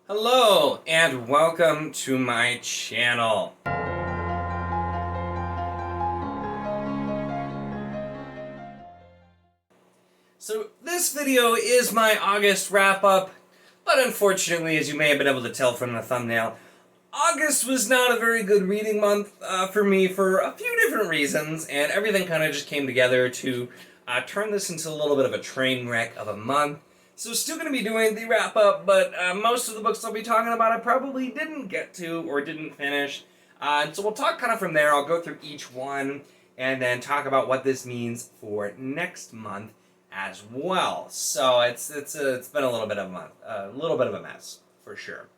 Hello and welcome to my channel. So this video is my August wrap-up, but unfortunately, as you may have been able to tell from the thumbnail, August was not a very good reading month for me for a few different reasons, and everything kind of just came together to turn this into a little bit of a train wreck of a month. So still going to be doing the wrap-up, but most of the books I'll be talking about I probably didn't get to or didn't finish. And so we'll talk kind of from there. I'll go through each one and then talk about what this means for next month as well. So it's been a little bit of a mess for sure.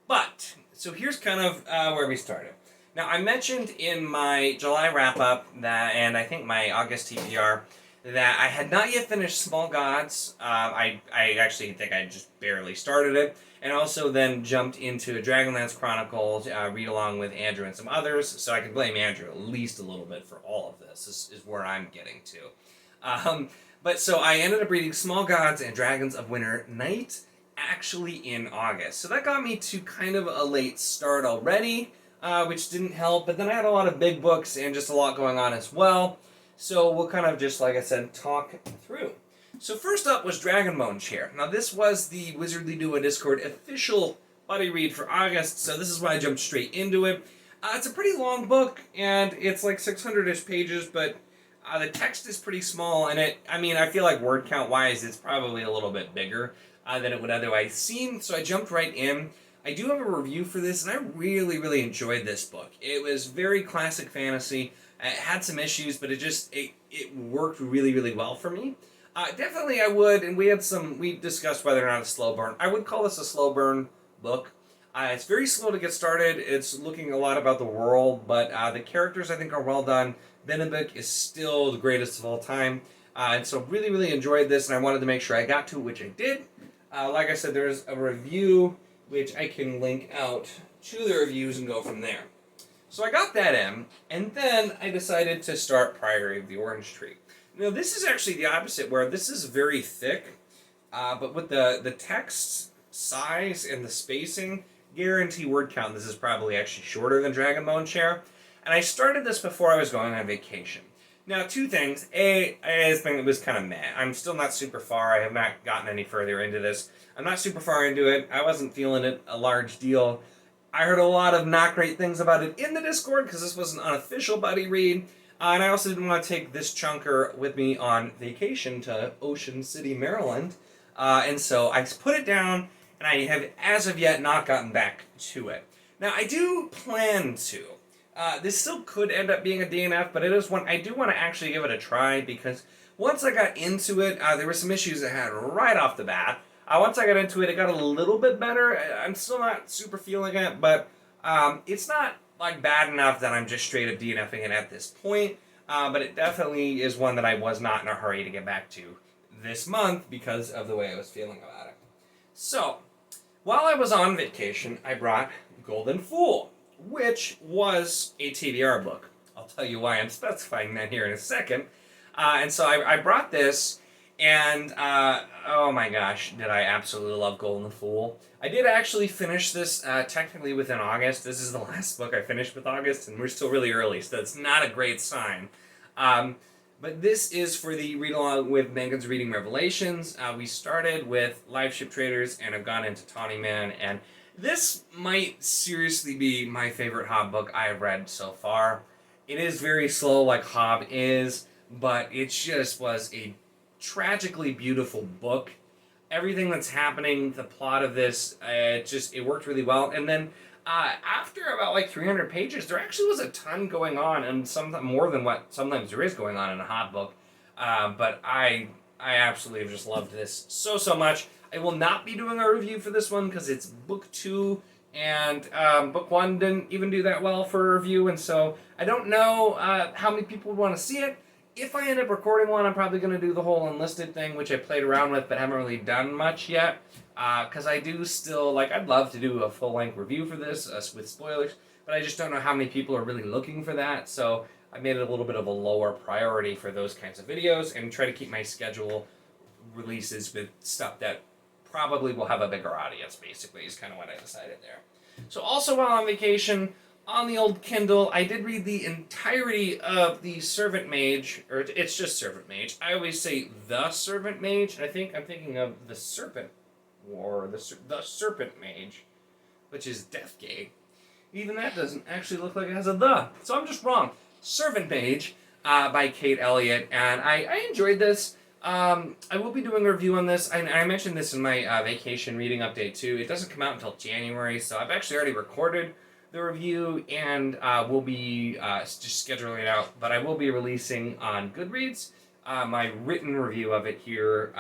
But so here's kind of where we started. Now I mentioned in my July wrap-up that, and I think my August TBR, that I had not yet finished Small Gods. I actually think I just barely started it, and also then jumped into Dragonlance Chronicles, read along with Andrew and some others, so I can blame Andrew at least a little bit for all of this, is where I'm getting to. But so I ended up reading Small Gods and Dragons of Winter Night, actually in August. So that got me to kind of a late start already, which didn't help, but then I had a lot of big books and just a lot going on as well. So we'll kind of just, like I said, talk through. So first up was Dragonbone Chair. Now this was the Wizardly Duo Discord official buddy read for August, so this is why I jumped straight into it. It's a pretty long book, and it's like 600-ish pages, but the text is pretty small, and I feel like word count-wise, it's probably a little bit bigger than it would otherwise seem, so I jumped right in. I do have a review for this, and I really, really enjoyed this book. It was very classic fantasy. It had some issues, but it worked really, really well for me. Definitely I would, and we discussed whether or not it's slow burn. I would call this a slow burn book. It's very slow to get started. It's looking a lot about the world, but the characters I think are well done. Benedict is still the greatest of all time. And so really, really enjoyed this, and I wanted to make sure I got to it, which I did. Like I said, there's a review, which I can link out to the reviews and go from there. So I got that in, and then I decided to start Priory of the Orange Tree. Now this is actually the opposite, where this is very thick, but with the text size and the spacing, guarantee word count, this is probably actually shorter than Dragonbone Chair. And I started this before I was going on vacation. Now, two things. I think it was kind of meh. I'm still not super far. I have not gotten any further into this. I'm not super far into it. I wasn't feeling it a large deal. I heard a lot of not great things about it in the Discord, because this was an unofficial buddy read. And I also didn't want to take this chunker with me on vacation to Ocean City, Maryland. And so I put it down, and I have, as of yet, not gotten back to it. Now, I do plan to. This still could end up being a DNF, but it is one I do want to actually give it a try, because once I got into it, there were some issues it had right off the bat. Once I got into it, it got a little bit better. I'm still not super feeling it, but it's not like bad enough that I'm just straight up DNFing it at this point. But it definitely is one that I was not in a hurry to get back to this month because of the way I was feeling about it. So, while I was on vacation, I brought Golden Fool, which was a TBR book. I'll tell you why I'm specifying that here in a second. And so I brought this, and oh my gosh, did I absolutely love Golden Fool. I did actually finish this technically within August. This is the last book I finished with August, and we're still really early, so that's not a great sign. But this is for the read-along with Megan's Reading Revelations. We started with Live Ship Traders and have gone into Tawny Man, and this might seriously be my favorite Hob book I've read so far. It is very slow like Hob is, but it just was a tragically beautiful book. Everything that's happening, the plot of this, it worked really well. And then after about like 300 pages, there actually was a ton going on, and some more than what sometimes there is going on in a Hob book. But I absolutely have just loved this so much. I will not be doing a review for this one because it's book 2, and book 1 didn't even do that well for a review, and so I don't know how many people would want to see it. If I end up recording one, I'm probably going to do the whole unlisted thing, which I played around with but haven't really done much yet, because I do still, I'd love to do a full-length review for this with spoilers, but I just don't know how many people are really looking for that, so I made it a little bit of a lower priority for those kinds of videos and try to keep my schedule releases with stuff that probably will have a bigger audience, basically, is kind of what I decided there. So also while on vacation, on the old Kindle, I did read the entirety of the Servant Mage, or it's just Servant Mage. I always say the Servant Mage, and I think I'm thinking of the Serpent War, the Serpent Mage, which is Deathgate. Even that doesn't actually look like it has a the, so I'm just wrong. Servant Mage by Kate Elliott, and I enjoyed this. I will be doing a review on this. I mentioned this in my vacation reading update too. It doesn't come out until January, so I've actually already recorded the review, and we'll be just scheduling it out. But I will be releasing on Goodreads my written review of it here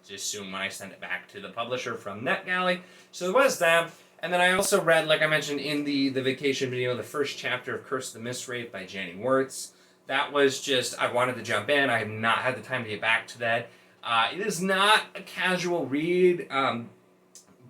just soon when I send it back to the publisher from NetGalley. So there was that. And then I also read, like I mentioned in the vacation video, the first chapter of Curse of the Mistwraith by Jenny Wirtz. That was just, I wanted to jump in. I have not had the time to get back to that. It is not a casual read,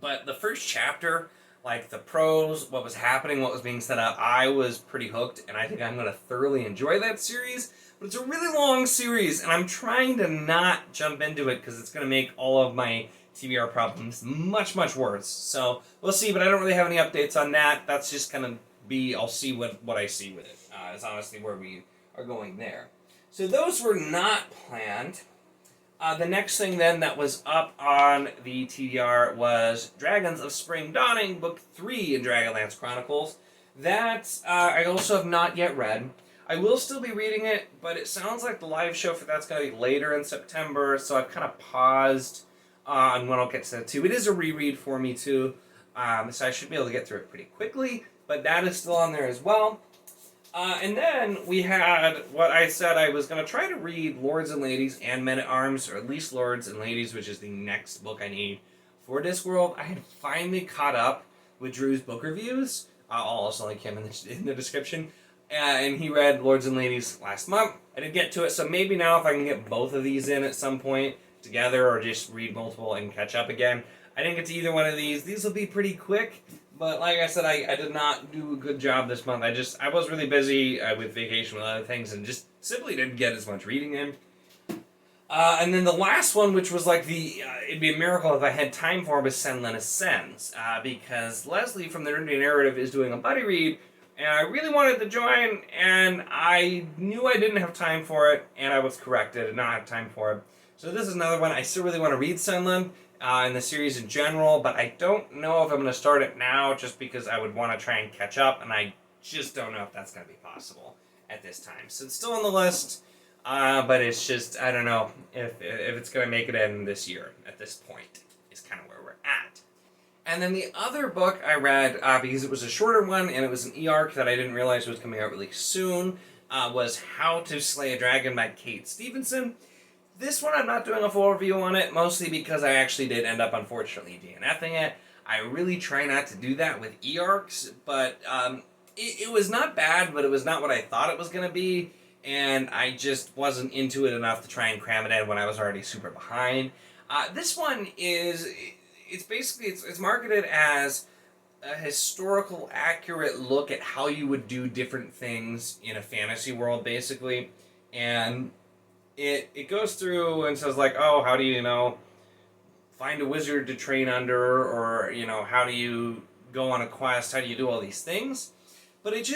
but the first chapter, like the prose, what was happening, what was being set up, I was pretty hooked, and I think I'm going to thoroughly enjoy that series. But it's a really long series, and I'm trying to not jump into it because it's going to make all of my TBR problems much, much worse. So we'll see, but I don't really have any updates on that. That's just going to be, I'll see what I see with it, is honestly where we are going there. So those were not planned. The next thing then that was up on the TBR was Dragons of Spring Dawning, Book 3 in Dragonlance Chronicles. That I also have not yet read. I will still be reading it, but it sounds like the live show for that's going to be later in September, so I've kind of paused on when I'll get to that too. It is a reread for me too, so I should be able to get through it pretty quickly, but that is still on there as well. And then we had what I said I was going to try to read Lords and Ladies and Men-at-Arms, or at least Lords and Ladies, which is the next book I need for Discworld. I had finally caught up with Drew's book reviews. I'll also link him in the description. And he read Lords and Ladies last month. I didn't get to it, so maybe now if I can get both of these in at some point together, or just read multiple and catch up again. I didn't get to either one of these. These will be pretty quick. But like I said, I did not do a good job this month. I was really busy with vacation with other things and just simply didn't get as much reading in. And then the last one, which was like it'd be a miracle if I had time for, was Senlin Ascends. Because Leslie from the Nerdy Narrative is doing a buddy read, and I really wanted to join, and I knew I didn't have time for it, and I was correct. I did not have time for it. So this is another one. I still really want to read Senlin. In the series in general, but I don't know if I'm going to start it now just because I would want to try and catch up, and I just don't know if that's going to be possible at this time. So it's still on the list, but it's just, I don't know if it's going to make it in this year at this point is kind of where we're at. And then the other book I read, because it was a shorter one and it was an e-arc that I didn't realize was coming out really soon, was How to Slay a Dragon by Kate Stevenson. This one I'm not doing a full review on it, mostly because I actually did end up, unfortunately, DNFing it. I really try not to do that with e-arcs, but it was not bad, but it was not what I thought it was going to be, and I just wasn't into it enough to try and cram it in when I was already super behind. This one it's marketed as a historical, accurate look at how you would do different things in a fantasy world, basically, and It goes through and says, like, oh, how do you, find a wizard to train under, or, how do you go on a quest, how do you do all these things? But it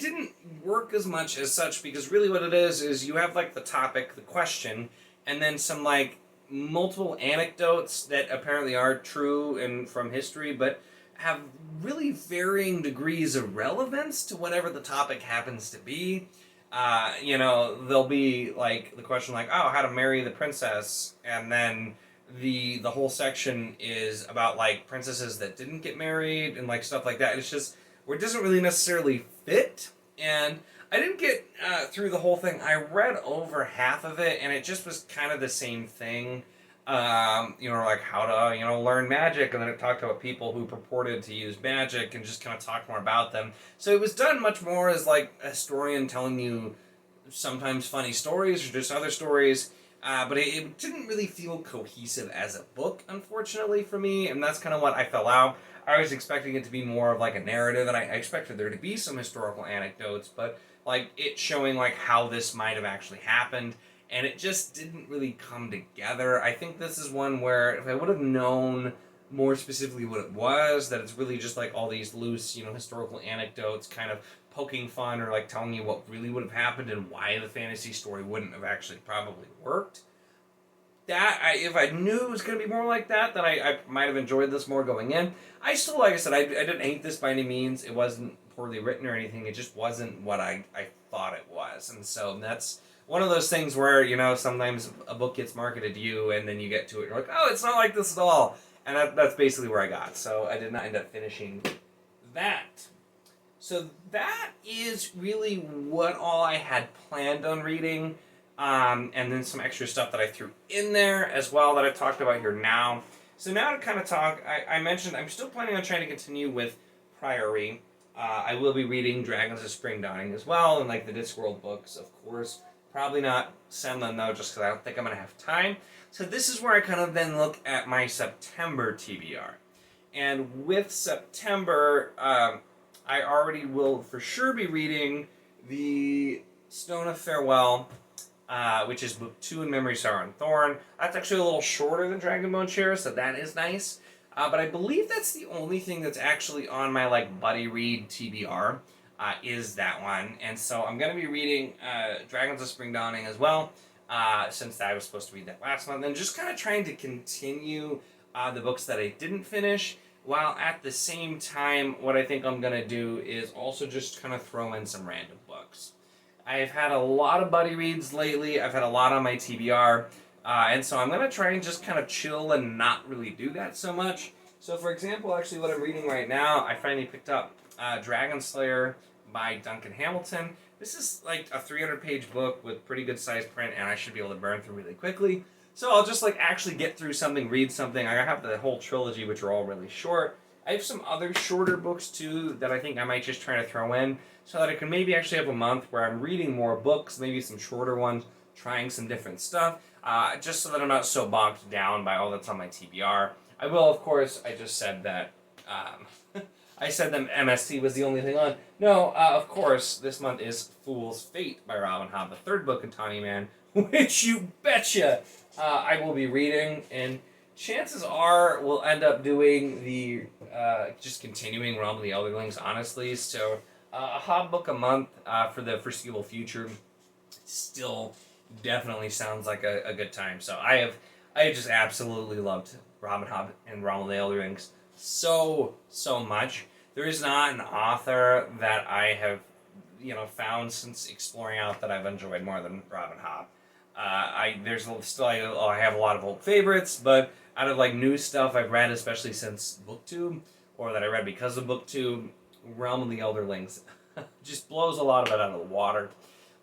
didn't work as much as such, because really what it is you have, like, the topic, the question, and then some, like, multiple anecdotes that apparently are true and from history, but have really varying degrees of relevance to whatever the topic happens to be. There'll be, like, the question, like, oh, how to marry the princess, and then the whole section is about, like, princesses that didn't get married, and, like, stuff like that. It's just, where it doesn't really necessarily fit, and I didn't get through the whole thing. I read over half of it, and it just was kind of the same thing. Like how to, learn magic, and then it talked about people who purported to use magic and just kind of talk more about them. So it was done much more as like a historian telling you sometimes funny stories or just other stories, but it didn't really feel cohesive as a book, unfortunately, for me, and that's kind of what I fell out. I was expecting it to be more of like a narrative, and I expected there to be some historical anecdotes, but like it showing like how this might have actually happened. and it just didn't really come together. I think this is one where if I would have known more specifically what it was, that it's really just like all these loose, historical anecdotes kind of poking fun or like telling you what really would have happened and why the fantasy story wouldn't have actually probably worked. If I knew it was going to be more like that, then I might have enjoyed this more going in. I still, like I said, I didn't hate this by any means. It wasn't poorly written or anything. It just wasn't what I thought it was. And so that's one of those things where, sometimes a book gets marketed to you and then you get to it and you're like, oh, it's not like this at all. And that's basically where I got. So I did not end up finishing that. So that is really what all I had planned on reading. And then some extra stuff that I threw in there as well that I've talked about here now. So now to kind of talk, I mentioned I'm still planning on trying to continue with Priory. I will be reading Dragons of Spring Dawning as well, and like the Discworld books, of course. Probably not Senlin though, just because I don't think I'm going to have time. So this is where I kind of then look at my September TBR. And with September, I already will for sure be reading the Stone of Farewell, which is book 2 in Memory, Sorrow, and Thorn. That's actually a little shorter than Dragonbone Share, so that is nice. But I believe that's the only thing that's actually on my buddy read TBR, is that one. And so I'm going to be reading Dragons of Spring Dawning as well, since I was supposed to read that last month. And just kind of trying to continue the books that I didn't finish, while at the same time, what I think I'm going to do is also just kind of throw in some random books. I've had a lot of buddy reads lately. I've had a lot on my TBR. And so I'm going to try and just kind of chill and not really do that so much. So for example, actually what I'm reading right now, I finally picked up Dragon Slayer by Duncan Hamilton. This is like a 300-page book with pretty good size print, and I should be able to burn through really quickly. So I'll just actually get through something, read something. I have the whole trilogy, which are all really short. I have some other shorter books too that I think I might just try to throw in, so that I can maybe actually have a month where I'm reading more books, maybe some shorter ones, trying some different stuff, just so that I'm not so bogged down by all that's on my TBR. I will, of course, I just said that, I said that MST was the only thing on. No, of course, this month is Fool's Fate by Robin Hobb, the third book in Tawny Man, which you betcha I will be reading, and chances are we'll end up doing the, just continuing Realm of the Elderlings, honestly. So, a Hobb book a month for the foreseeable future still definitely sounds like a good time. So, I just absolutely loved Robin Hobb and Realm of the Elderlings so much. There is not an author that I have, found since exploring out that I've enjoyed more than Robin Hobb. I have a lot of old favorites, but out of new stuff I've read, especially since BookTube, or that I read because of BookTube, Realm of the Elderlings just blows a lot of it out of the water.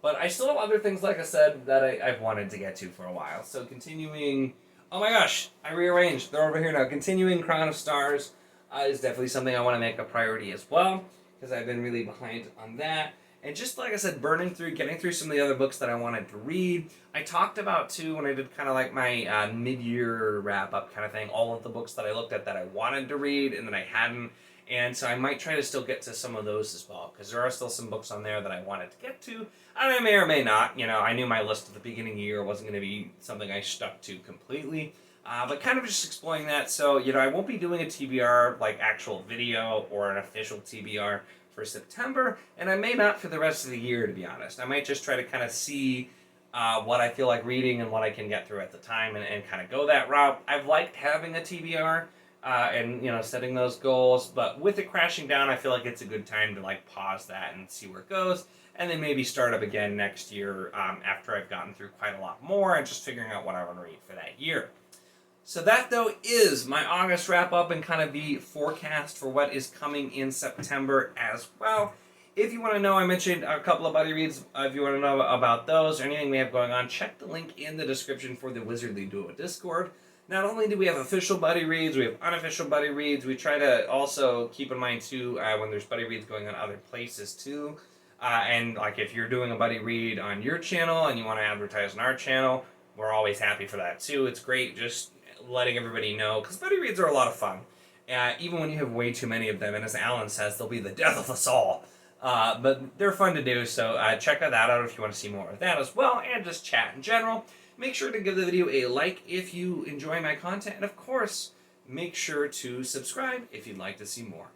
But I still have other things, like I said, that I've wanted to get to for a while. So continuing, oh my gosh, I rearranged. They're over here now. Continuing Crown of Stars is definitely something I want to make a priority as well, because I've been really behind on that. And just like I said, getting through some of the other books that I wanted to read. I talked about, too, when I did kind of my mid-year wrap-up kind of thing, all of the books that I looked at that I wanted to read and that I hadn't. And so I might try to still get to some of those as well, because there are still some books on there that I wanted to get to. And I may or may not. I knew my list at the beginning of the year wasn't going to be something I stuck to completely. But kind of just exploring that. So, I won't be doing a TBR, actual video or an official TBR for September, and I may not for the rest of the year, to be honest. I might just try to kind of see what I feel like reading and what I can get through at the time, and kind of go that route. I've liked having a TBR and setting those goals, but with it crashing down, I feel like it's a good time to pause that and see where it goes, and then maybe start up again next year after I've gotten through quite a lot more and just figuring out what I want to read for that year. So that, though, is my August wrap-up and kind of the forecast for what is coming in September as well. If you want to know, I mentioned a couple of buddy reads. If you want to know about those or anything we have going on, check the link in the description for the Wizardly Duo Discord. Not only do we have official buddy reads, we have unofficial buddy reads. We try to also keep in mind, too, when there's buddy reads going on other places, too. And, if you're doing a buddy read on your channel and you want to advertise on our channel, we're always happy for that, too. It's great just letting everybody know, because buddy reads are a lot of fun, even when you have way too many of them, and as Alan says, they'll be the death of us all. But they're fun to do, so check that out if you want to see more of that as well, and just chat in general. Make sure to give the video a like if you enjoy my content, and of course, make sure to subscribe if you'd like to see more.